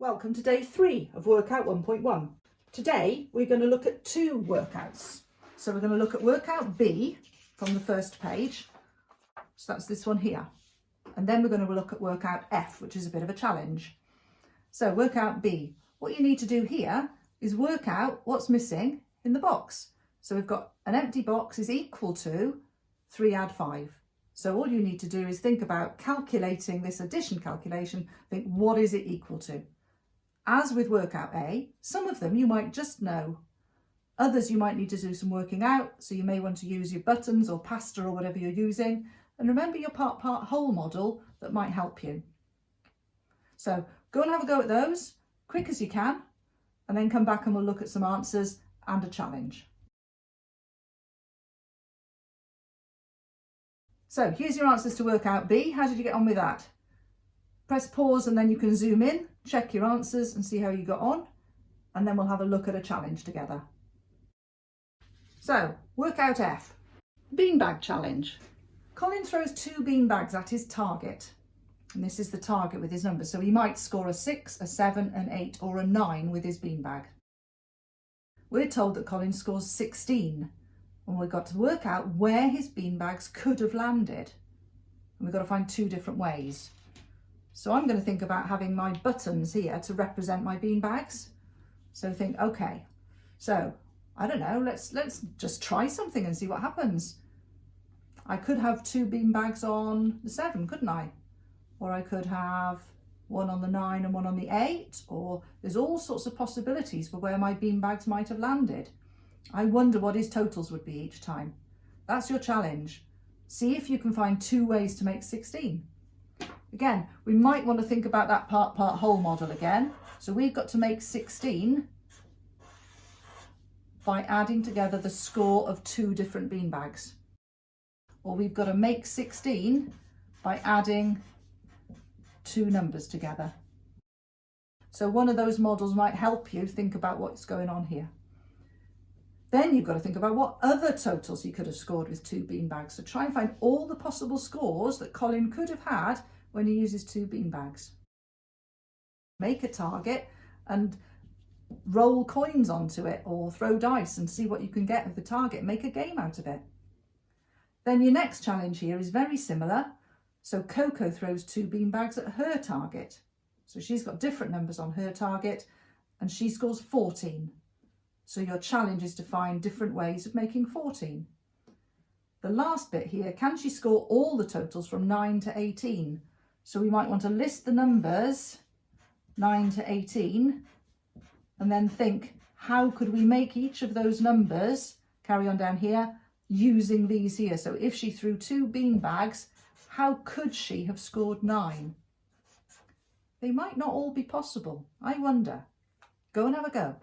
Welcome to day 3 of workout 1.1. Today we're going to look at 2 workouts. So we're going to look at workout B from the first page. So that's this one here. And then we're going to look at workout F, which is a bit of a challenge. So workout B, what you need to do here is work out what's missing in the box. So we've got an empty box is equal to 3 add 5. So all you need to do is think about calculating this addition calculation. Think, what is it equal to? As with workout A, some of them you might just know. Others you might need to do some working out, so you may want to use your buttons or pasta or whatever you're using. And remember your part whole model that might help you. So go and have a go at those, quick as you can, and then come back and we'll look at some answers and a challenge. So here's your answers to workout B. How did you get on with that? Press pause and then you can zoom in, check your answers and see how you got on, and then we'll have a look at a challenge together. So, workout F, beanbag challenge. Colin throws 2 beanbags at his target, and this is the target with his numbers, so he might score a 6, a 7, an 8 or a 9 with his beanbag. We're told that Colin scores 16, and we've got to work out where his beanbags could have landed, and we've got to find 2 different ways. So I'm going to think about having my buttons here to represent my beanbags. So think, okay, so I don't know, let's just try something and see what happens. I could have 2 beanbags on the 7, couldn't I? Or I could have one on the 9 and one on the 8, or there's all sorts of possibilities for where my beanbags might have landed. I wonder what his totals would be each time. That's your challenge. See if you can find 2 ways to make 16. Again, we might want to think about that part whole model again. So we've got to make 16 by adding together the score of 2 different beanbags. Or we've got to make 16 by adding 2 numbers together. So one of those models might help you think about what's going on here. Then you've got to think about what other totals he could have scored with 2 beanbags. So try and find all the possible scores that Colin could have had when he uses 2 beanbags. Make a target and roll coins onto it or throw dice and see what you can get with the target. Make a game out of it. Then your next challenge here is very similar. So Coco throws 2 beanbags at her target. So she's got different numbers on her target and she scores 14. So your challenge is to find different ways of making 14. The last bit here, can she score all the totals from 9 to 18? So we might want to list the numbers 9 to 18 and then think, how could we make each of those numbers, carry on down here, using these here? So if she threw 2 beanbags, how could she have scored 9? They might not all be possible. I wonder. Go and have a go.